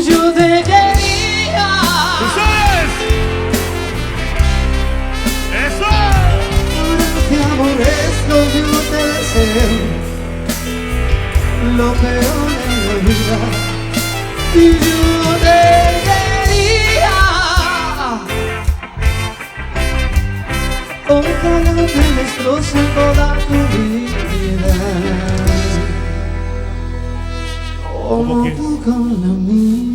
Yo te quería. ¡Eso es! ¡Eso! Este amor es lo que yo te deseo, lo peor en la vida. Y yo te quería. Ojalá te destroce toda tu vida, como tú con la mía.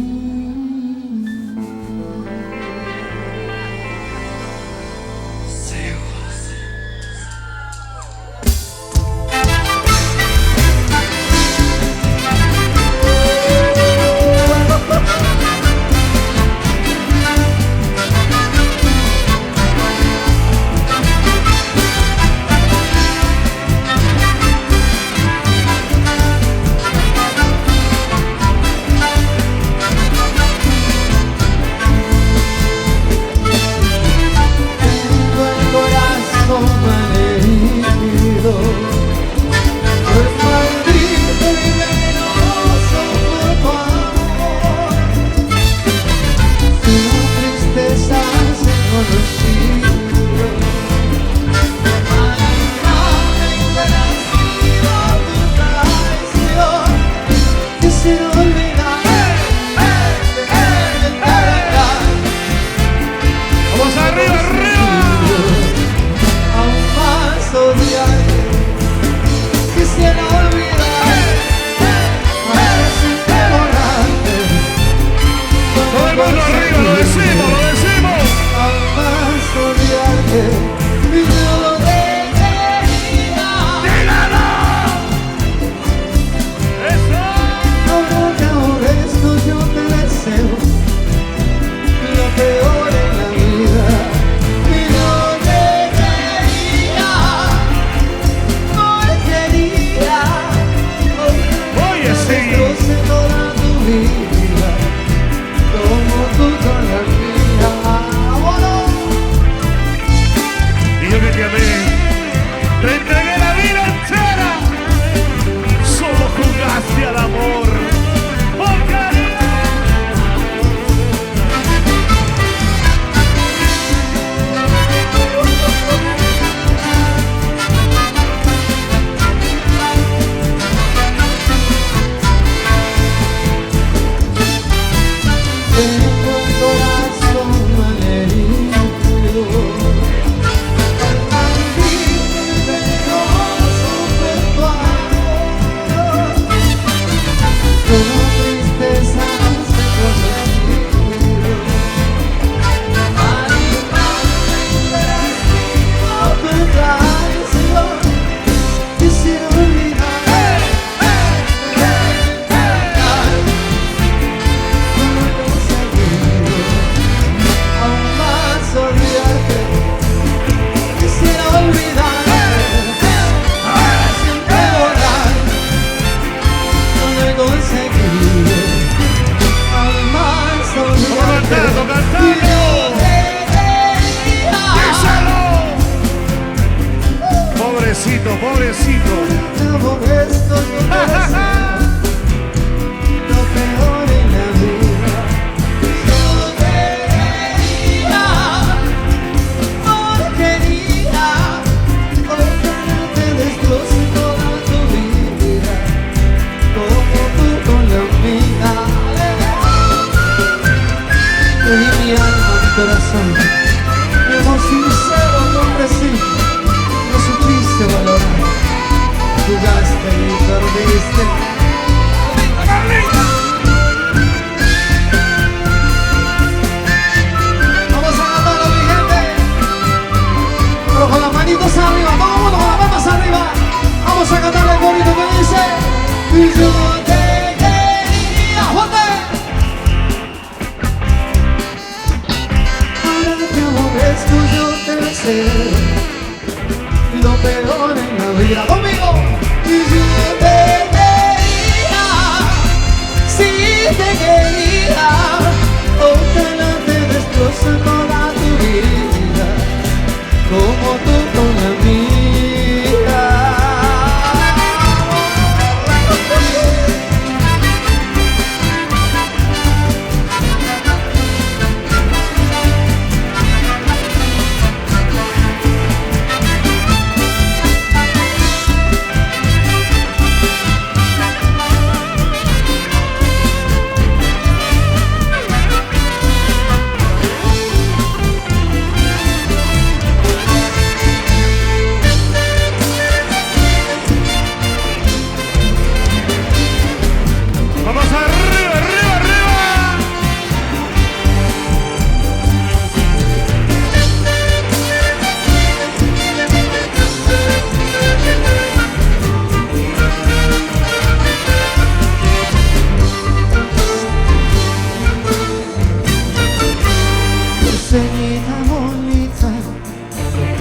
Pobrecito, pobrecito. Por esto yo te deseo lo peor en la vida. Yo te quería, porquería. Ojalá te destroce toda tu vida, como tú con la mía. Te di mi alma, mi corazón, mi amor sincero, tu hombre sí. No supiste valorar, jugaste y perdiste. Vamos a cantarlo, mi gente, pero con las manitos arriba, todo el mundo con las manos arriba. Vamos a cantarle el bonito que dice: y yo te quería, fuerte. Ahora que aborrezco, yo te deseo lo peor en la vida. Conmigo. Y yo te quería, sí te quería. Ojalá te destroce toda tu vida, como tú con la mía.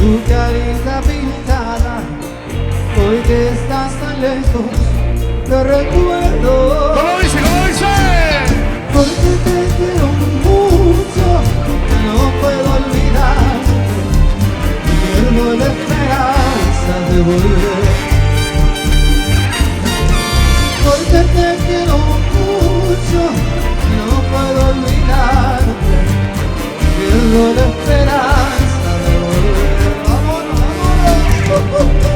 tu carita pintada, hoy que estás tan lejos, te recuerdo. ¿Cómo dice? ¿Cómo dice? Porque te quiero mucho, no puedo olvidarte, pierdo la esperanza de volver. Porque te quiero mucho, no puedo olvidarte, pierdo la esperanza de volver. ¡Vámonos, vámonos!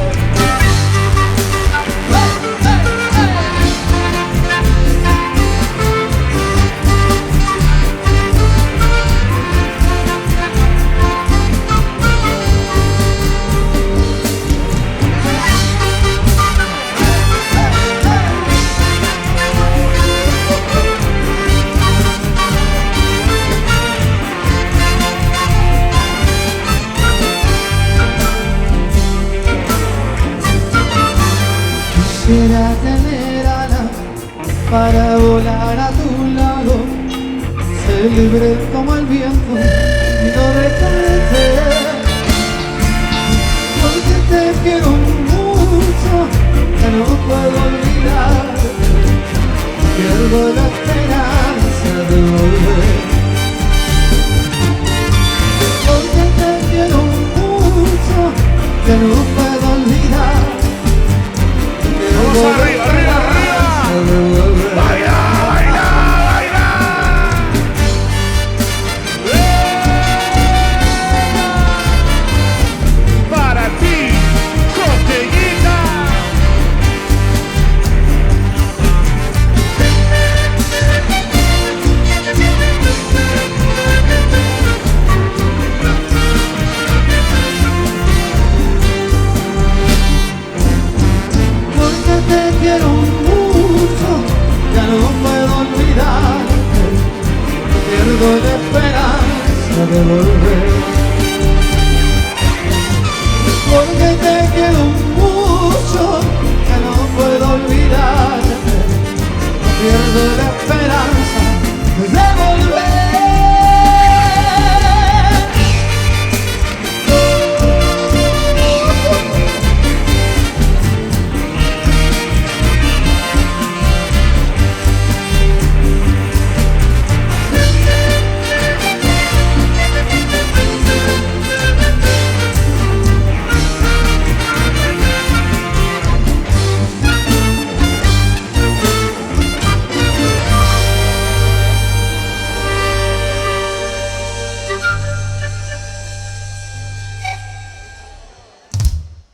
Quisiera tener alas para volar a tu lado, ser libre como el viento y no detenerte. Porque te quiero mucho, ya no puedo olvidarte, pierdo la esperanza de volver. Porque te quiero mucho, ya no puedo olvidarte. Vamos arriba, arriba, arriba. Baila, baila, baila. Para ti, Costeñita. Te quiero mucho, ya no puedo olvidarte, pierdo la esperanza de volver. Porque te quiero mucho, ya no puedo olvidarte, pierdo la esperanza